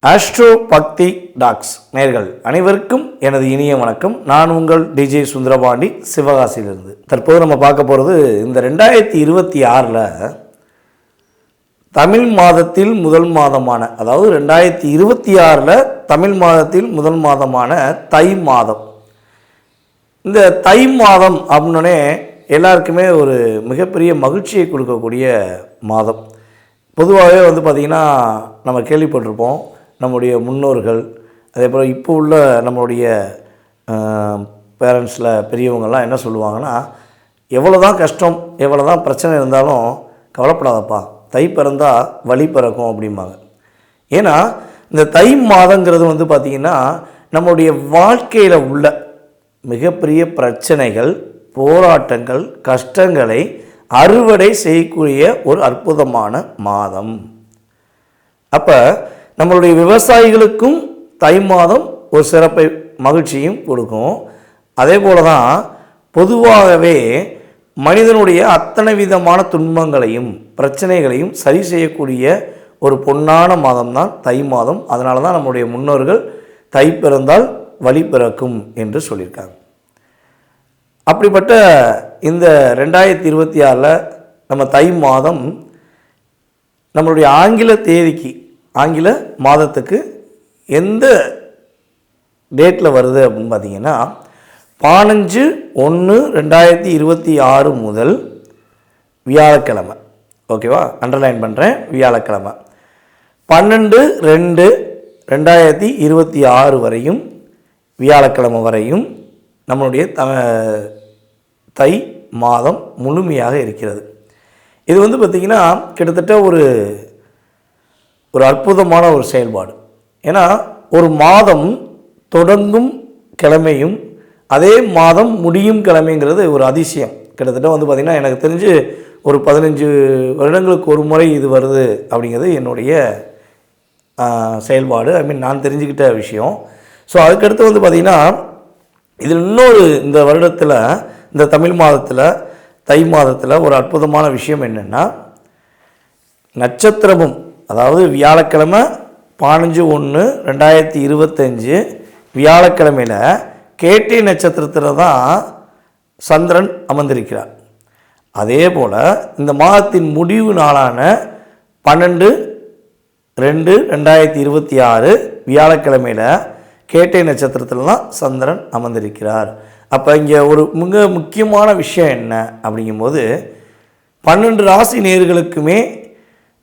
Astro பக்தி tax நேயர்கள் அனைவருக்கும் எனது இனிய வணக்கம். நான் உங்கள் டிஜே சுந்தரபாண்டி, சிவகாசியிலிருந்து. தற்போது நம்ம பார்க்க போகிறது இந்த 2026 தமிழ் மாதத்தில் முதல் மாதமான, அதாவது 2026 தமிழ் மாதத்தில் முதல் மாதமான தை மாதம். இந்த தை மாதம் அப்படின்னே எல்லாருக்குமே ஒரு மிகப்பெரிய மகிழ்ச்சியை கொடுக்கக்கூடிய மாதம். பொதுவாகவே பார்த்திங்கன்னா நம்ம கேள்விப்பட்டிருப்போம், நம்முடைய முன்னோர்கள், அதே போல் இப்போ உள்ள நம்மளுடைய பேரண்ட்ஸில் பெரியவங்கள்லாம் என்ன சொல்லுவாங்கன்னா, எவ்வளோ தான் கஷ்டம், எவ்வளோ தான் பிரச்சனை இருந்தாலும் கவலைப்படாதப்பா, தை பிறந்தால் வழி பிறக்கும் அப்படிம்பாங்க. ஏன்னா இந்த தை மாதங்கிறது பார்த்திங்கன்னா நம்மளுடைய வாழ்க்கையில் உள்ள மிகப்பெரிய பிரச்சனைகள், போராட்டங்கள், கஷ்டங்களை அறுவடை செய்யக்கூடிய ஒரு அற்புதமான மாதம். அப்போ நம்மளுடைய விவசாயிகளுக்கும் தை மாதம் ஒரு சிறப்பை, மகிழ்ச்சியும் கொடுக்கும். அதே போல தான் பொதுவாகவே மனிதனுடைய அத்தனை விதமான துன்பங்களையும் பிரச்சனைகளையும் சரி செய்யக்கூடிய ஒரு பொன்னான மாதம் தான் தை மாதம். அதனால தான் நம்முடைய முன்னோர்கள் தை பிறந்தால் வழி பிறக்கும் என்று சொல்லியிருக்காங்க. அப்படிப்பட்ட இந்த 2026 நம்ம தை மாதம் நம்மளுடைய ஆங்கில தேதிக்கு, ஆங்கில மாதத்துக்கு எந்த டேட்டில் வருது அப்படின்னு பார்த்திங்கன்னா 15/1/2026 முதல் வியாழக்கிழமை. ஓகேவா, அண்டர்லைன் பண்ணுறேன், வியாழக்கிழமை 12/2/2026 வரையும், வியாழக்கிழமை வரையும் நம்மளுடைய தை மாதம் முழுமையாக இருக்கிறது. இது பார்த்திங்கன்னா கிட்டத்தட்ட ஒரு அற்புதமான ஒரு செயல்பாடு. ஏன்னா ஒரு மாதம் தொடங்கும் கிழமையும் அதே மாதம் முடியும் கிழமைங்கிறது ஒரு அதிசயம். கிட்டத்தட்ட பார்த்திங்கன்னா எனக்கு தெரிஞ்சு ஒரு 15 வருடங்களுக்கு ஒரு முறை இது வருது அப்படிங்கிறது என்னுடைய செயல்பாடு. நான் தெரிஞ்சுக்கிட்ட விஷயம். ஸோ அதுக்கடுத்து பார்த்திங்கன்னா இதில் இன்னொரு, இந்த வருடத்தில், இந்த தமிழ் மாதத்தில், தை மாதத்தில் ஒரு அற்புதமான விஷயம் என்னென்னா, நட்சத்திரமும், அதாவது வியாழக்கிழமை 15/1/2025 வியாழக்கிழமையில் கேட்டை நட்சத்திரத்தில் தான் சந்திரன் அமர்ந்திருக்கிறார். அதே போல் இந்த மாதத்தின் முடிவு நாளான 12/2/2026 வியாழக்கிழமையில் கேட்டை நட்சத்திரத்தில் தான் சந்திரன் அமர்ந்திருக்கிறார். அப்போ இங்கே ஒரு மிக முக்கியமான விஷயம் என்ன அப்படிங்கும்போது, 12 ராசி நேயர்களுக்குமே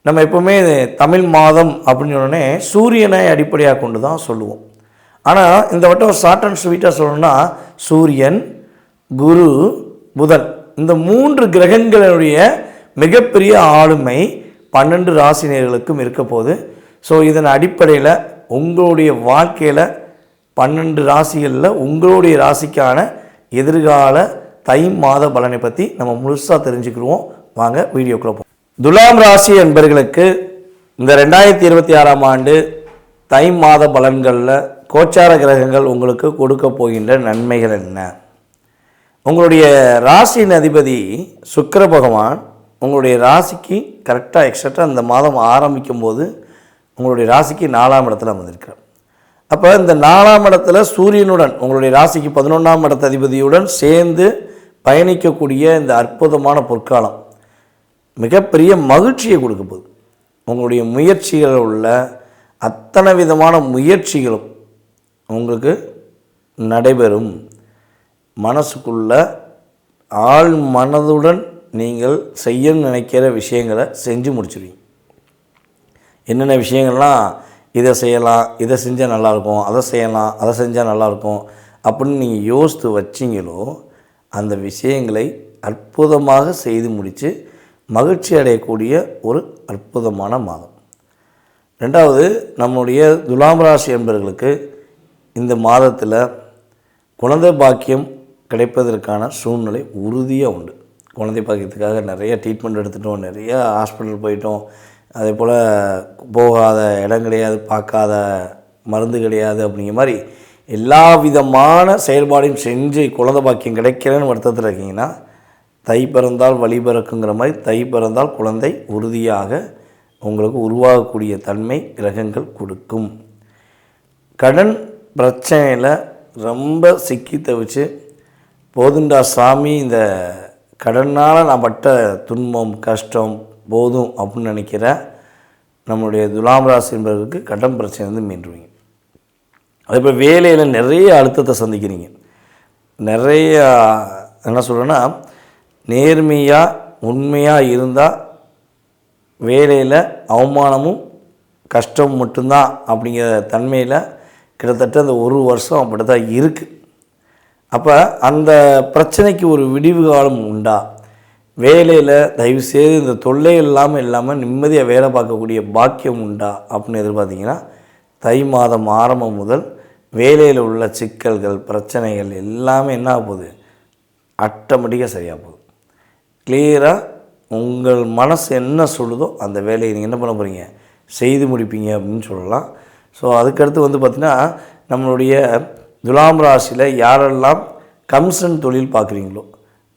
நம்ம எப்போவுமே தமிழ் மாதம் அப்படின்னு சொன்னோடனே சூரியனை அடிப்படையாக கொண்டு தான் சொல்லுவோம். ஆனால் இந்த வட்டம் ஷார்ட் அண்ட் ஸ்வீட்டாக சொல்லணும்னா சூரியன், குரு, புதன், இந்த 3 கிரகங்களுடைய மிகப்பெரிய ஆளுமை 12 ராசி நேயர்களுக்கும் இருக்க போகுது. ஸோ இதன் அடிப்படையில் உங்களுடைய வாழ்க்கையில் 12 ராசிகளில் உங்களுடைய ராசிக்கான எதிர்கால தை மாத பலனை பற்றி நம்ம முழுசாக தெரிஞ்சுக்கிடுவோம். வாங்க வீடியோக்குள்ளே போவோம். துலாம் ராசி என்பவர்களுக்கு இந்த 2026 ஆண்டு தை மாத பலன்களில் கோச்சார கிரகங்கள் உங்களுக்கு கொடுக்க போகின்ற நன்மைகள் என்ன? உங்களுடைய ராசியின் அதிபதி சுக்கிர பகவான் உங்களுடைய ராசிக்கு கரெக்டாக எக்ஸாக்டாக இந்த மாதம் ஆரம்பிக்கும் போது உங்களுடைய ராசிக்கு 4ஆம் இடத்துல அமர்ந்திருக்கிறார். அப்போ இந்த 4ஆம் இடத்துல சூரியனுடன், உங்களுடைய ராசிக்கு 11ஆம் இடத்த அதிபதியுடன் சேர்ந்து பயணிக்கக்கூடிய இந்த அற்புதமான பொற்காலம் மிகப்பெரிய மகிழ்ச்சியை கொடுக்க போகுது. உங்களுடைய முயற்சிகளில் உள்ள அத்தனை விதமான முயற்சிகளும் உங்களுக்கு நடைபெறும். மனசுக்குள்ள ஆள் மனதுடன் நீங்கள் செய்ய நினைக்கிற விஷயங்களை செஞ்சு முடிச்சிடுவீங்க. என்னென்ன விஷயங்கள்லாம், இதை செய்யலாம், இதை செஞ்சால் நல்லாயிருக்கும், அதை செய்யலாம், அதை செஞ்சால் நல்லாயிருக்கும் அப்படின்னு நீங்கள் யோசித்து வச்சிங்களோ அந்த விஷயங்களை அற்புதமாக செய்து முடித்து மகிழ்ச்சி அடையக்கூடிய ஒரு அற்புதமான மாதம். ரெண்டாவது, நம்முடைய துலாம் ராசி என்பவர்களுக்கு இந்த மாதத்தில் குழந்தை பாக்கியம் கிடைப்பதற்கான சூழ்நிலை உறுதியாக உண்டு. குழந்தை பாக்கியத்துக்காக நிறைய ட்ரீட்மெண்ட் எடுத்துட்டோம், நிறைய ஹாஸ்பிட்டல் போயிட்டோம், அதே போல் போகாத இடம் கிடையாது, பார்க்காத மருந்து கிடையாது, அப்படிங்கிற மாதிரி எல்லா விதமான செயல்பாடையும் செஞ்சு குழந்தை பாக்கியம் கிடைக்கிறேன்னு வருத்தத்தில் இருக்கீங்கன்னா, தை பிறந்தால் வழி பிறக்குங்கிற மாதிரி தை பிறந்தால் குழந்தை உறுதியாக உங்களுக்கு உருவாகக்கூடிய தன்மை கிரகங்கள் கொடுக்கும். கடன் பிரச்சனையில் ரொம்ப சிக்கி தவிச்சு போதுண்டா சாமி, இந்த கடனால் நான் பட்ட துன்பம் கஷ்டம் போதும் அப்படின்னு நினைக்கிற நம்மளுடைய துலாம் ராசி என்பவர்களுக்கு கடன் பிரச்சனை வந்து மீண்டுருவீங்க. அதேபோல் வேலையில் நிறைய அழுத்தத்தை சந்திக்கிறீங்க. நிறைய என்ன சொல்கிறேன்னா, நேர்மையாக உண்மையாக இருந்தால் வேலையில் அவமானமும் கஷ்டம் மட்டும்தான் அப்படிங்கிற தன்மையில் கிட்டத்தட்ட அந்த ஒரு வருஷம் அப்படி தான் இருக்குது. அப்போ அந்த பிரச்சனைக்கு ஒரு விடிவு காலம் உண்டா? வேலையில் தயவுசெய்து இந்த தொல்லை இல்லாமல் நிம்மதியாக வேலை பார்க்கக்கூடிய பாக்கியம் உண்டா அப்படின்னு எதிர்பார்த்திங்கன்னா, தை மாதம் ஆரம்பம் முதல் வேலையில் உள்ள சிக்கல்கள் பிரச்சனைகள் எல்லாமே என்ன ஆக போகுது, ஆட்டோமேட்டிக்காக சரியாக போகுது. கிளியராக உங்கள் மனசு என்ன சொல்லுதோ அந்த வேலையை நீங்கள் என்ன பண்ண போகிறீங்க, செய்து முடிப்பீங்க அப்படின்னு சொல்லலாம். ஸோ அதுக்கடுத்து வந்து பார்த்திங்கன்னா, நம்மளுடைய துலாம் ராசியில் யாரெல்லாம் கமிஷன் தொழில் பார்க்குறீங்களோ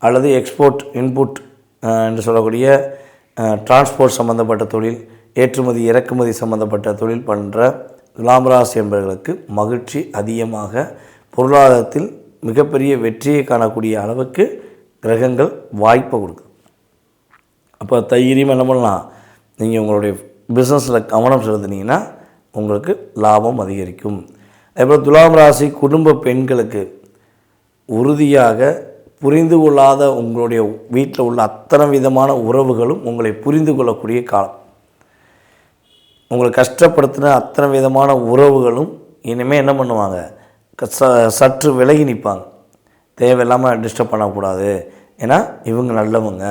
அல்லது எக்ஸ்போர்ட் இன்புட் என்று சொல்லக்கூடிய டிரான்ஸ்போர்ட் சம்மந்தப்பட்ட தொழில், ஏற்றுமதி இறக்குமதி சம்மந்தப்பட்ட தொழில் பண்ணுற துலாம் ராசி என்பவர்களுக்கு மகிழ்ச்சி அதிகமாக, பொருளாதாரத்தில் மிகப்பெரிய வெற்றியை காணக்கூடிய அளவுக்கு கிரகங்கள் வாய்ப்பை கொடுக்குது. அப்போ தைரியமாக என்ன பண்ணலாம், நீங்கள் உங்களுடைய பிஸ்னஸில் கவனம் செலுத்தினீங்கன்னா உங்களுக்கு லாபம் அதிகரிக்கும். அதேபோல் துலாம் ராசி குடும்ப பெண்களுக்கு உறுதியாக புரிந்து கொள்ளாத உங்களுடைய வீட்டில் உள்ள அத்தனை விதமான உறவுகளும் உங்களை புரிந்து கொள்ளக்கூடிய காலம். உங்களை கஷ்டப்படுத்தின அத்தனை விதமான உறவுகளும் இனிமேல் என்ன பண்ணுவாங்க, சற்று விலகி நிற்பாங்க. தேவையில்லாமல் டிஸ்டர்ப் பண்ணக்கூடாது, ஏன்னா இவங்க நல்லவங்க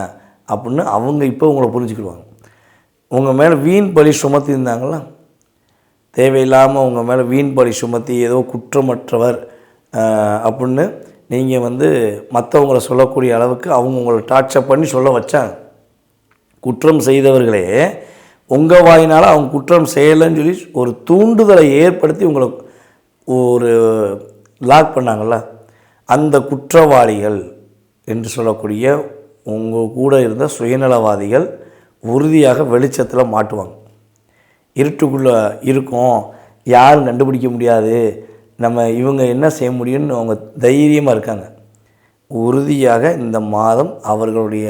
அப்படின்னு அவங்க இப்போ உங்களை புரிஞ்சுக்கிடுவாங்க. உங்கள் மேலே வீண் பழி சுமத்தி இருந்தாங்களா, தேவையில்லாமல் உங்கள் மேலே வீண் பழி சுமத்தி ஏதோ குற்றமற்றவர் அப்படின்னு நீங்கள் வந்து மற்றவங்களை சொல்லக்கூடிய அளவுக்கு அவங்க உங்களை டார்ச்சர் பண்ணி சொல்ல வச்சாங்க. குற்றம் செய்தவர்களே உங்கள் வாயினால் அவங்க குற்றம் செய்யலைன்னு சொல்லி ஒரு தூண்டுதலை ஏற்படுத்தி உங்களை ஒரு லாக் பண்ணாங்கள்ல, அந்த குற்றவாளிகள் என்று சொல்லக்கூடிய உங்கள் கூட இருந்த சுயநலவாதிகள் உறுதியாக வெளிச்சத்தில் மாட்டுவாங்க. இருட்டுக்குள்ளே இருக்கும், யாரும் கண்டுபிடிக்க முடியாது, நம்ம இவங்க என்ன செய்ய முடியும்னு அவங்க தைரியமாக இருக்காங்க. உறுதியாக இந்த மாதம் அவர்களுடைய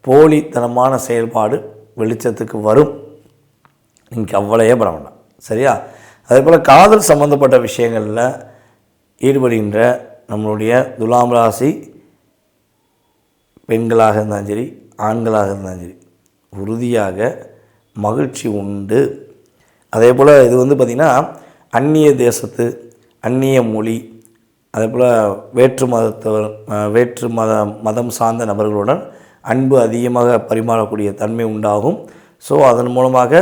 போலித்தனமான செயல்பாடு வெளிச்சத்துக்கு வரும். நீங்கள் கவலையே பட வேண்டாம், சரியா? அதே போல் காதல் சம்மந்தப்பட்ட விஷயங்களில் ஈடுபடுகின்ற நம்மளுடைய துலாம் ராசி பெண்களாக இருந்தாலும் சரி ஆண்களாக இருந்தாலும் சரி உறுதியாக மகிழ்ச்சி உண்டு. அதே போல் இது வந்து பார்த்திங்கன்னா, அந்நிய தேசத்து அந்நிய மொழி, அதே போல் வேற்று மதம் சார்ந்த நபர்களுடன் அன்பு அதிகமாக பரிமாறக்கூடிய தன்மை உண்டாகும். ஸோ அதன் மூலமாக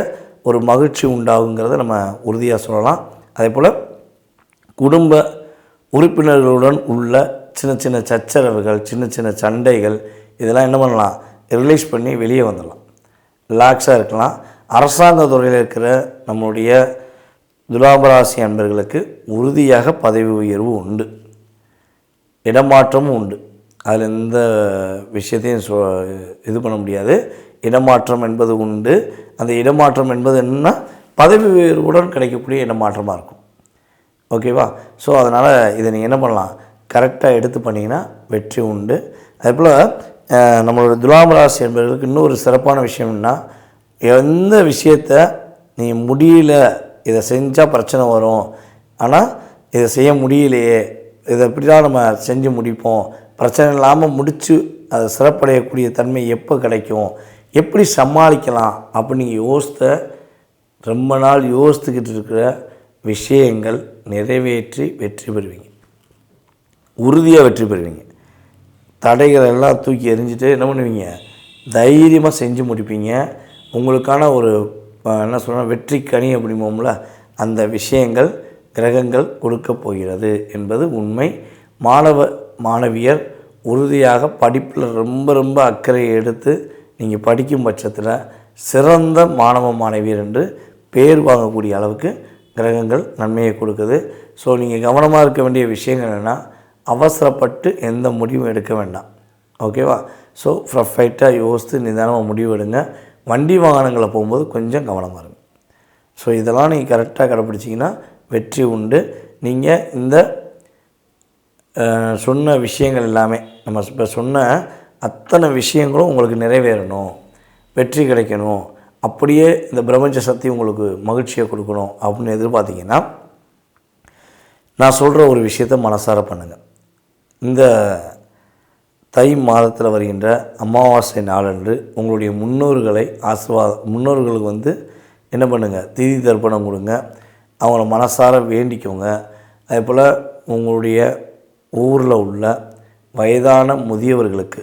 ஒரு மகிழ்ச்சி உண்டாகுங்கிறத நம்ம உறுதியாக சொல்லலாம். அதே போல் குடும்ப உறுப்பினர்களுடன் உள்ள சின்ன சின்ன சச்சரவுகள், சின்ன சின்ன சண்டைகள், இதெல்லாம் என்ன பண்ணலாம், ரிலீஸ் பண்ணி வெளியே வந்துடலாம், ரிலாக்ஸாக இருக்கலாம். அரசாங்க துறையில் இருக்கிற நம்மளுடைய துலாபராசி அன்பர்களுக்கு உறுதியாக பதவி உயர்வு உண்டு, இடமாற்றமும் உண்டு. அதில் எந்த விஷயத்தையும் இது பண்ண முடியாது. இடமாற்றம் என்பது உண்டு. அந்த இடமாற்றம் என்பது என்னென்னா பதவி உயர்வுடன் கிடைக்கக்கூடிய இடமாற்றமாக இருக்கும். ஓகேவா? ஸோ அதனால் இதை நீங்கள் என்ன பண்ணலாம், கரெக்டாக எடுத்து பண்ணிங்கன்னா வெற்றி உண்டு. அதேபோல் நம்மளோட துலாம் ராசி என்பவர்களுக்கு இன்னொரு சிறப்பான விஷயம்னா, எந்த விஷயத்தை நீங்கள் முடியல, இதை செஞ்சால் பிரச்சனை வரும், ஆனால் இதை செய்ய முடியலையே, இதை எப்படி தான் நம்ம செஞ்சு முடிப்போம், பிரச்சனை இல்லாமல் முடித்து அதை சிறப்படையக்கூடிய தன்மை எப்போ கிடைக்கும், எப்படி சமாளிக்கலாம் அப்படின்னு நீங்கள் ரொம்ப நாள் யோசித்துக்கிட்டு இருக்கிற விஷயங்கள் நிறைவேற்றி வெற்றி பெறுவீங்க, உறுதியாக வெற்றி பெறுவீங்க. தடைகள் எல்லாம் தூக்கி எறிஞ்சிட்டு என்ன பண்ணுவீங்க, தைரியமாக செஞ்சு முடிப்பீங்க. உங்களுக்கான ஒரு என்ன சொல்கிறோம், வெற்றி கனி அப்படிம்போம்ல, அந்த விஷயங்கள் கிரகங்கள் கொடுக்க போகிறது என்பது உண்மை. மாணவியர் உறுதியாக படிப்பில் ரொம்ப அக்கறையை எடுத்து நீங்கள் படிக்கும் பட்சத்தில் சிறந்த மாணவியர் என்று பேர் வாங்கக்கூடிய அளவுக்கு கிரகங்கள் நன்மையை கொடுக்குது. ஸோ நீங்கள் கவனமாக இருக்க வேண்டிய விஷயங்கள் என்னென்னா, அவசரப்பட்டு எந்த முடிவும் எடுக்க வேண்டாம். ஓகேவா? ஸோ ப்ரொஃபைட்டாக யோசித்து நிதானமாக முடிவு எடுங்க. வண்டி வாகனங்களை போகும்போது கொஞ்சம் கவனமாக இருங்க. ஸோ இதெல்லாம் நீங்கள் கரெக்டாக கடைப்பிடிச்சிங்கன்னா வெற்றி உண்டு. நீங்கள் இந்த சொன்ன விஷயங்கள் எல்லாமே நம்ம இப்போ சொன்ன அத்தனை விஷயங்களும் உங்களுக்கு நிறைவேறணும், வெற்றி கிடைக்கணும், அப்படியே இந்த பிரபஞ்ச சக்தி உங்களுக்கு மகிழ்ச்சியை கொடுக்கணும் அப்படின்னு எதிர்பார்த்தீங்கன்னா நான் சொல்கிற ஒரு விஷயத்தை மனசார பண்ணுங்கள். இந்த தை மாதத்தில் வருகின்ற அமாவாசை நாளன்று உங்களுடைய முன்னோர்களை முன்னோர்களுக்கு என்ன பண்ணுங்கள், திதி தர்ப்பணம் கொடுங்க, அவங்கள மனசார வேண்டிக்கோங்க. அதே போல் உங்களுடைய ஊரில் உள்ள வயதான முதியவர்களுக்கு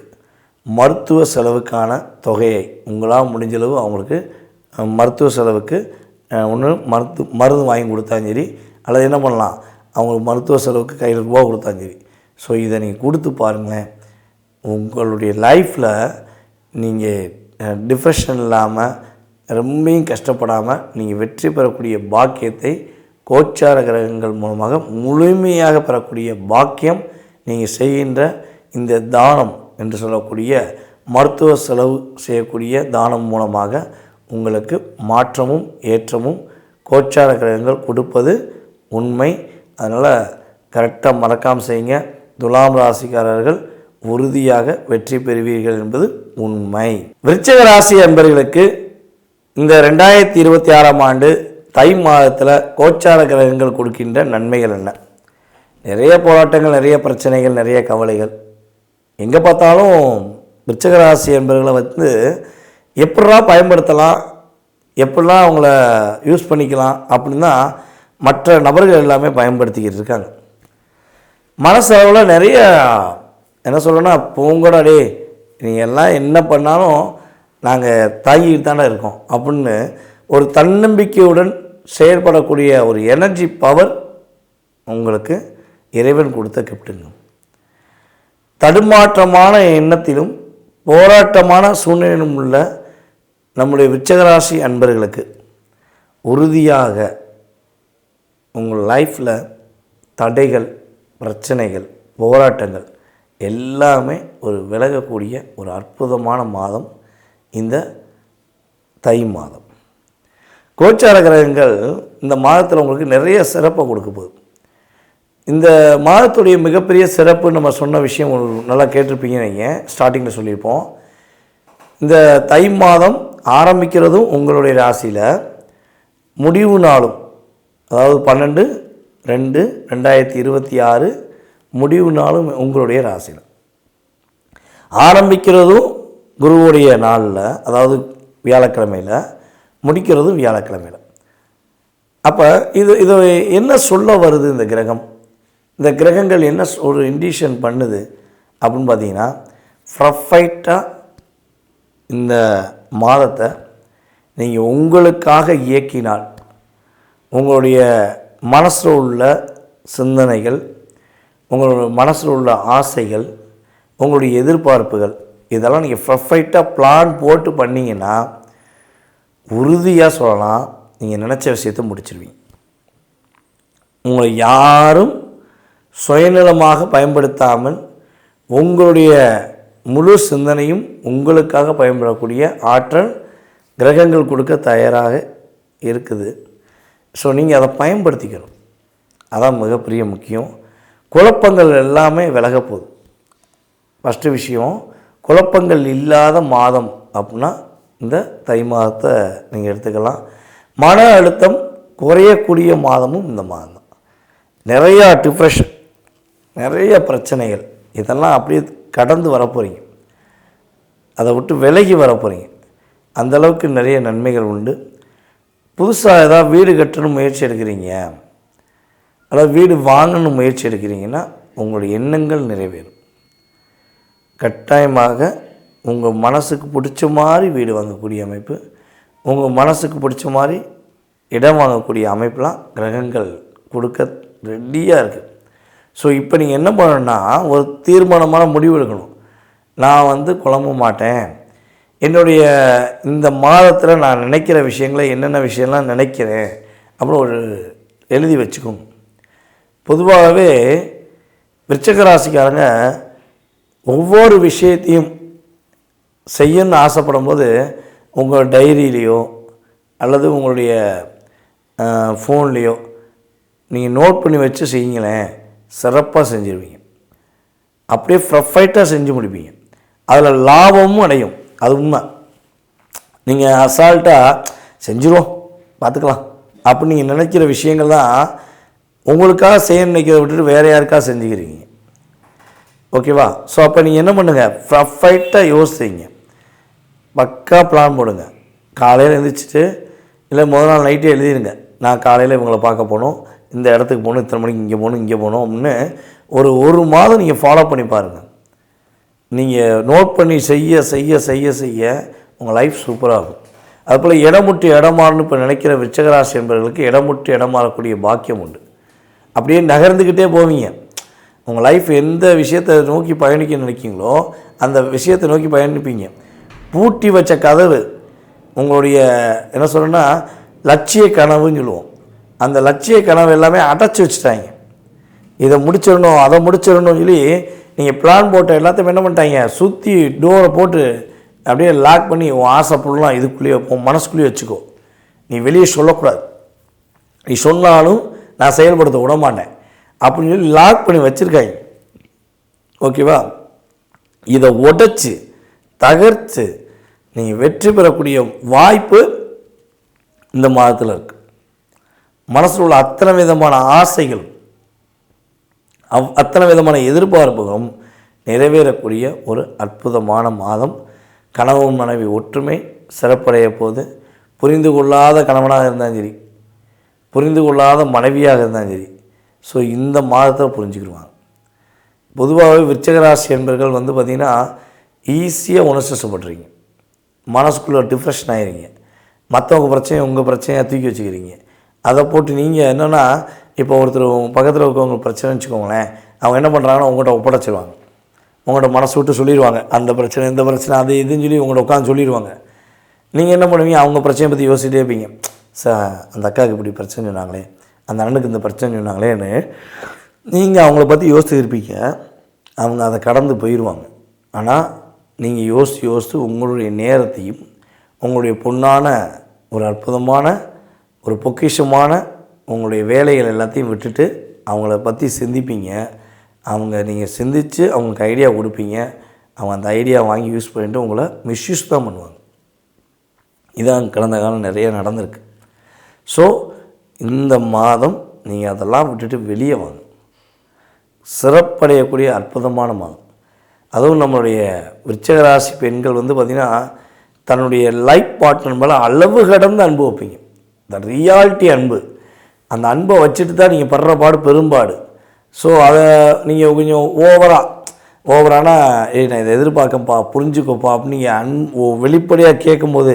மருத்துவ செலவுக்கான தொகையை உங்களால் முடிஞ்சளவு அவங்களுக்கு மருத்துவ செலவுக்கு ஒன்று மருந்து வாங்கி கொடுத்தாலும் சரி, அல்லது என்ன பண்ணலாம், அவங்களுக்கு மருத்துவ செலவுக்கு கையில் ரூபா கொடுத்தாலும் சரி. ஸோ இதை நீங்கள் கொடுத்து பாருங்களேன். உங்களுடைய லைஃப்பில் நீங்கள் டிப்ரெஷன் இல்லாமல் ரொம்பவும் கஷ்டப்படாமல் நீங்கள் வெற்றி பெறக்கூடிய பாக்கியத்தை கோச்சார கிரகங்கள் மூலமாக முழுமையாக பெறக்கூடிய பாக்கியம் நீங்கள் செய்கின்ற இந்த தானம் என்று சொல்லக்கூடிய மருத்துவ செலவு செய்யக்கூடிய தானம் மூலமாக உங்களுக்கு மாற்றமும் ஏற்றமும் கோச்சார கிரகங்கள் கொடுப்பது உண்மை. அதனால் கரெக்டாக மறக்காமல் செய்யுங்க. துலாம் ராசிக்காரர்கள் உறுதியாக வெற்றி பெறுவீர்கள் என்பது உண்மை. விருச்சிக ராசி என்பவர்களுக்கு இந்த 2026ஆம் ஆண்டு தை மாதத்தில் கோச்சார கிரகங்கள் கொடுக்கின்ற நன்மைகள் என்ன? நிறைய போராட்டங்கள், நிறைய பிரச்சனைகள், நிறைய கவலைகள். எங்கே பார்த்தாலும் விருச்சிக ராசி என்பவர்களை எப்படிலாம் பயன்படுத்தலாம், எப்படிலாம் அவங்கள யூஸ் பண்ணிக்கலாம் அப்படின்னா மற்ற நபர்கள் எல்லாமே பயன்படுத்திக்கிட்டு இருக்காங்க. மனசளவில் நிறைய என்ன சொல்லணும்னா, போங்கடா டே நீங்கள் எல்லாம் என்ன பண்ணாலும் நாங்கள் தாங்கிட்டு தானே இருக்கோம் அப்படின்னு ஒரு தன்னம்பிக்கையுடன் செயல்படக்கூடிய ஒரு எனர்ஜி பவர் உங்களுக்கு இறைவன் கொடுத்த கிஃப்ட்டுங்க. தடுமாற்றமான எண்ணத்திலும் போராட்டமான சூழ்நிலையிலும் உள்ள நம்முடைய விருச்சிகராசி அன்பர்களுக்கு உறுதியாக உங்கள் லைஃப்பில் தடைகள், பிரச்சனைகள், போராட்டங்கள் எல்லாமே ஒரு விலகக்கூடிய ஒரு அற்புதமான மாதம் இந்த தை மாதம். கோச்சார கிரகங்கள் இந்த மாதத்தில் உங்களுக்கு நிறைய சிறப்பை கொடுக்க போகுது. இந்த மாதத்துடைய மிகப்பெரிய சிறப்பு நம்ம சொன்ன விஷயம் நல்லா கேட்டிருப்பீங்க. நீங்கள் ஸ்டார்டிங்கில் சொல்லியிருப்போம். இந்த தை மாதம் ஆரம்பிக்கிறதும் உங்களுடைய ராசியில், முடிவு நாளும் அதாவது 12/2/2026 முடிவு நாளும் உங்களுடைய ராசியில். ஆரம்பிக்கிறதும் குருவுடைய நாளில், அதாவது வியாழக்கிழமையில், முடிக்கிறதும் வியாழக்கிழமையில். அப்போ இது என்ன சொல்ல வருது? இந்த கிரகம், இந்த கிரகங்கள் என்ன ஒரு இண்டிகேஷன் பண்ணுது அப்படின்னு பார்த்தீங்கன்னா, பர்ஃபெக்டாக இந்த மாதத்தை நீங்கள் உங்களுக்காக இயக்கினால் உங்களுடைய மனசில் உள்ள சிந்தனைகள், உங்களுடைய மனசில் உள்ள ஆசைகள், உங்களுடைய எதிர்பார்ப்புகள் இதெல்லாம் நீங்கள் பர்ஃபெக்டாக பிளான் போட்டு பண்ணிங்கன்னா உறுதியாக சொல்லலாம், நீங்கள் நினச்ச விஷயத்தை முடிச்சிருவீங்க. உங்களை யாரும் சுயநலமாக பயன்படுத்தாமல் உங்களுடைய முழு சிந்தனையும் உங்களுக்காக பயன்படக்கூடிய ஆற்றல் கிரகங்கள் கொடுக்க தயாராக இருக்குது. ஸோ நீங்கள் அதை பயன்படுத்திக்கணும். அதான் மிகப்பெரிய முக்கியம். குழப்பங்கள் எல்லாமே விலக போகுது. ஃபஸ்ட்டு விஷயம், குழப்பங்கள் இல்லாத மாதம் அப்படின்னா இந்த தை மாதத்தை நீங்கள் எடுத்துக்கலாம். மன அழுத்தம் குறையக்கூடிய மாதமும் இந்த மாதம் தான். நிறையா டிப்ரெஷன், நிறைய பிரச்சனைகள் இதெல்லாம் அப்படியே கடந்து வரப்போகிறீங்க. அதை விட்டு விலகி வரப்போகிறீங்க. அந்தளவுக்கு நிறைய நன்மைகள் உண்டு. புதுசாக ஏதாவது வீடு கட்டணும் முயற்சி எடுக்கிறீங்க, அதாவது வீடு வாங்கணும் முயற்சி எடுக்கிறீங்கன்னா உங்களுடைய எண்ணங்கள் நிறைவேறும். கட்டாயமாக உங்கள் மனசுக்கு பிடிச்ச மாதிரி வீடு வாங்கக்கூடிய அமைப்பு, உங்கள் மனசுக்கு பிடிச்ச மாதிரி இடம் வாங்கக்கூடிய அமைப்பெலாம் கிரகங்கள் கொடுக்க ரெடியாக இருக்குது. ஸோ இப்போ நீங்கள் என்ன பண்ணணுன்னா, ஒரு தீர்மானமான முடிவு எடுக்கணும். நான் குழம்ப மாட்டேன், என்னுடைய இந்த மாதத்தில் நான் நினைக்கிற விஷயங்களை என்னென்ன விஷயம்லாம் நினைக்கிறேன் அப்புறம் ஒரு எழுதி வச்சுக்கோங்க. பொதுவாகவே விருச்சிக ராசிக்காரங்க ஒவ்வொரு விஷயத்தையும் செய்யணும்னு ஆசைப்படும் போது உங்கள் டைரியிலையோ அல்லது உங்களுடைய ஃபோன்லேயோ நீங்கள் நோட் பண்ணி வச்சு செய்யுங்களேன், சிறப்பாக செஞ்சுருவீங்க. அப்படியே ப்ரொஃபைட்டாக செஞ்சு முடிப்பீங்க. அதில் லாபமும் அடையும். அது உண்மை. நீங்கள் அசால்ட்டாக செஞ்சுருவோம் பார்த்துக்கலாம் அப்படின்னு நீங்கள் நினைக்கிற விஷயங்கள் தான் உங்களுக்காக செய்ய நினைக்கிறத விட்டுட்டு வேறு யாருக்காக செஞ்சுக்கிறீங்க. ஓகேவா? ஸோ அப்போ நீங்கள் என்ன பண்ணுங்கள், ப்ரொஃபைட்டாக யோசிங்க, பக்கா பிளான் போடுங்க. காலையில் எழுந்திரிச்சிட்டு இல்லை முதல் நாள் நைட்டே எழுதிடுங்க, நான் காலையில் இவங்களை பார்க்க போகணும், இந்த இடத்துக்கு போகணும், இத்தனை மணிக்கு இங்கே போகணும் அப்படின்னு ஒரு மாதம் நீங்கள் ஃபாலோ பண்ணி பாருங்கள். நீங்கள் நோட் பண்ணி செய்ய செய்ய செய்ய செய்ய உங்கள் லைஃப் சூப்பராக இருக்கும். அதுபோல் இடமுட்டு இடமாறணும்னு இப்போ நினைக்கிற விருச்சிகராசி என்பவர்களுக்கு இடமுட்டு இடமாறக்கூடிய பாக்கியம் உண்டு. அப்படியே நகர்ந்துக்கிட்டே போவீங்க. உங்கள் லைஃப் எந்த விஷயத்தை நோக்கி பயணிக்க நினைக்கிங்களோ அந்த விஷயத்தை நோக்கி பயணிப்பீங்க. பூட்டி வச்ச கதவு உங்களுடைய என்ன சொல்கிறேன்னா லட்சிய கனவுன்னு சொல்லுவோம். அந்த லட்சிய கனவு எல்லாமே அடைச்சி வச்சுட்டாங்க. இதை முடிச்சிடணும் அதை முடிச்சிடணும்னு சொல்லி நீங்கள் பிளான் போட்ட எல்லாத்தையும் என்ன பண்ணிட்டாங்க, சுற்றி டோரை போட்டு அப்படியே லாக் பண்ணி உன் ஆசை ஃபுல்லாம் இதுக்குள்ளேயே உன் மனசுக்குள்ளேயே வச்சுக்கோ, நீ வெளியே சொல்லக்கூடாது, நீ சொன்னாலும் நான் செயல்படுத்த விட மாட்டேன் அப்படின்னு சொல்லி லாக் பண்ணி வச்சுருக்காங்க. ஓகேவா? இதை உடைச்சி தகர்த்து நீங்கள் வெற்றி பெறக்கூடிய வாய்ப்பு இந்த மாதத்தில் இருக்குது. மனசில் உள்ள அத்தனை விதமான ஆசைகளும் அத்தனை விதமான எதிர்பார்ப்புகளும் நிறைவேறக்கூடிய ஒரு அற்புதமான மாதம். கணவன் மனைவி ஒற்றுமை சிறப்படைய போது, புரிந்து கொள்ளாத கணவனாக இருந்தாலும் சரி, புரிந்து கொள்ளாத மனைவியாக இருந்தாலும் சரி, ஸோ இந்த மாதத்தில் புரிஞ்சுக்கிடுவாங்க. பொதுவாகவே விருச்சிகராசி என்பர்கள் பார்த்திங்கன்னா ஈஸியாக உணர்ச்சிப்படுறீங்க, மனசுக்குள்ளே டிப்ரெஷன் ஆகிடுங்க, மற்றவங்க பிரச்சனையை உங்கள் பிரச்சனையாக தூக்கி வச்சுக்கிறீங்க. அதை போட்டு நீங்கள் என்னென்னா இப்போ ஒருத்தர் பக்கத்தில் இருக்கவங்க பிரச்சனைன்னு வச்சுக்கோங்களேன், அவங்க என்ன பண்ணுறாங்கன்னா உங்கள்கிட்ட ஒப்படைச்சிடுவாங்க, உங்கள்கிட்ட மனசு விட்டு சொல்லிடுவாங்க, அந்த பிரச்சனை இந்த பிரச்சனை அது இதுன்னு சொல்லி உங்கள்கிட்ட உட்காந்து சொல்லிடுவாங்க. நீங்கள் என்ன பண்ணுவீங்க, அவங்க பிரச்சனையை பற்றி யோசிச்சுட்டே இருப்பீங்க. அந்த அக்காவுக்கு இப்படி பிரச்சனை சொன்னாங்களே, அந்த அண்ணனுக்கு இந்த பிரச்சனை சொன்னாங்களேன்னு நீங்கள் அவங்கள பற்றி யோசிச்சுருப்பீங்க. அவங்க அதை கடந்து போயிடுவாங்க. ஆனால் நீங்கள் யோசித்து உங்களுடைய நேரத்தையும் உங்களுடைய பொன்னான ஒரு அற்புதமான ஒரு பொக்கிஷமான உங்களுடைய வேலைகள் எல்லாத்தையும் விட்டுட்டு அவங்கள பற்றி சிந்திப்பீங்க. அவங்க நீங்கள் சிந்தித்து அவங்களுக்கு ஐடியா கொடுப்பீங்க. அவங்க அந்த ஐடியா வாங்கி யூஸ் பண்ணிவிட்டு உங்களை மிஸ்யூஸ் தான் பண்ணுவாங்க. இதான் கடந்த காலம் நிறைய நடந்திருக்கு. ஸோ இந்த மாதம் நீங்கள் அதெல்லாம் விட்டுட்டு வெளியே வாங்க. சிறப்படையக்கூடிய அற்புதமான மாதம். அதுவும் நம்மளுடைய விருச்சிகராசி பெண்கள் பார்த்திங்கன்னா தன்னுடைய லைஃப் பார்ட்னர் மேலே அளவு கடந்து அன்பு வைப்பீங்க. இந்த ரியாலிட்டி அன்பு, அந்த அன்பை வச்சுட்டு தான் நீங்கள் படுற பாடு பெரும்பாடு. ஸோ அதை நீங்கள் கொஞ்சம் ஓவரானா நான் இதை எதிர்பார்க்கப்பா புரிஞ்சுக்கோப்பா அப்படின்னு நீங்கள் வெளிப்படையாக கேட்கும்போது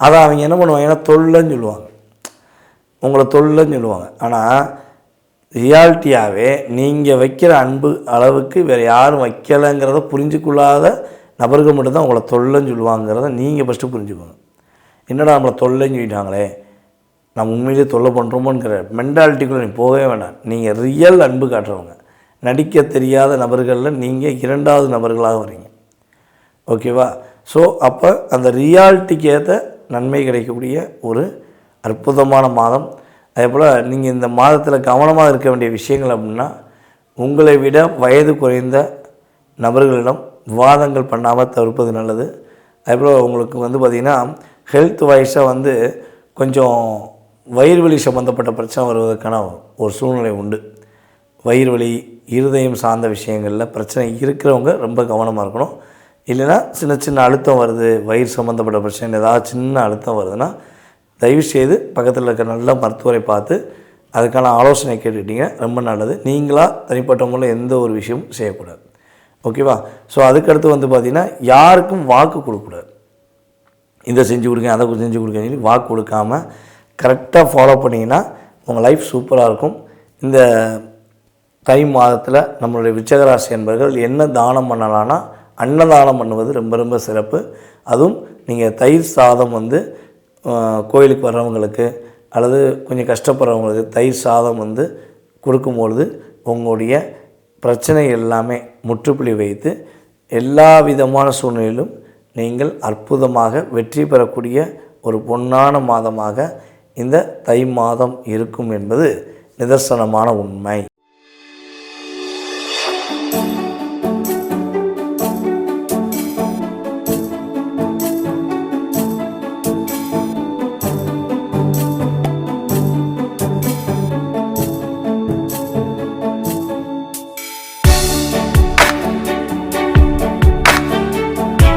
அதை அவங்க என்ன பண்ணுவாங்கன்னா தொல்லைன்னு சொல்லுவாங்க, உங்களை தொல்லைன்னு சொல்லுவாங்க. ஆனால் ரியாலிட்டியாகவே நீங்கள் வைக்கிற அன்பு அளவுக்கு வேறு யாரும் வைக்கலைங்கிறத புரிஞ்சுக்கொள்ளாத நபர்கள் மட்டும்தான் உங்களை தொல்லைன்னு சொல்லுவாங்கிறத நீங்கள் ஃபஸ்ட்டு புரிஞ்சுக்கோங்க. என்னடா நம்மளை தொல்லைன்னு சொல்லிட்டாங்களே, நம்ம உண்மையிலே தொல்லை பண்ணுறோமோங்கிற மென்டாலிட்டிக்குள்ளே நீ போகவே வேண்டாம். நீங்கள் ரியல் அன்பு காட்டுறவங்க, நடிக்க தெரியாத நபர்களில் நீங்கள் இரண்டாவது நபர்களாக வரீங்க. ஓகேவா? ஸோ அப்போ அந்த ரியாலிட்டிக்கு ஏற்ற நன்மை கிடைக்கக்கூடிய ஒரு அற்புதமான மாதம். அதே போல் நீங்கள் இந்த மாதத்தில் கவனமாக இருக்க வேண்டிய விஷயங்கள் அப்படின்னா, உங்களை விட வயது குறைந்த நபர்களிடம் விவாதங்கள் பண்ணாமல் தவிர்ப்பது நல்லது. அதே போல் உங்களுக்கு பார்த்திங்கன்னா ஹெல்த் வைஸாக கொஞ்சம் வயிறு வலி சம்மந்தப்பட்ட பிரச்சனை வருவதற்கான ஒரு சூழ்நிலை உண்டு. வயிறு வலி, இருதயம் சார்ந்த விஷயங்களில் பிரச்சனை இருக்கிறவங்க ரொம்ப கவனமாக இருக்கணும். இல்லைன்னா சின்ன அழுத்தம் வருது, வயிறு சம்மந்தப்பட்ட பிரச்சனை ஏதாவது சின்ன அழுத்தம் வருதுன்னா தயவுசெய்து பக்கத்தில் இருக்க நல்ல மருத்துவரை பார்த்து அதுக்கான ஆலோசனை கேட்டுக்கிட்டீங்க, ரொம்ப நல்லது. நீங்களாக தனிப்பட்ட முறையில் எந்த ஒரு விஷயமும் செய்யக்கூடாது. ஓகேவா? ஸோ அதுக்கடுத்து பார்த்திங்கன்னா யாருக்கும் வாக்கு கொடுக்கக்கூடாது. இதை செஞ்சு கொடுங்க அதை செஞ்சு கொடுங்கன்னு சொல்லி வாக்கு கொடுக்காமல் கரெக்டாக ஃபாலோ பண்ணிங்கன்னா உங்கள் லைஃப் சூப்பராக இருக்கும். இந்த தை மாதத்தில் நம்மளுடைய விருச்சிகராசி என்பவர்கள் என்ன தானம் பண்ணலான்னா அன்னதானம் பண்ணுவது ரொம்ப ரொம்ப சிறப்பு. அதுவும் நீங்கள் தயிர் சாதம் கோயிலுக்கு வர்றவங்களுக்கு அல்லது கொஞ்சம் கஷ்டப்படுறவங்களுக்கு தயிர் சாதம் கொடுக்கும்பொழுது உங்களுடைய பிரச்சனை எல்லாமே முற்றுப்புள்ளி வைத்து எல்லா விதமான சூழ்நிலையிலும் நீங்கள் அற்புதமாக வெற்றி பெறக்கூடிய ஒரு பொன்னான மாதமாக இந்த தை மாதம் இருக்கும் என்பது நிதர்சனமான உண்மை.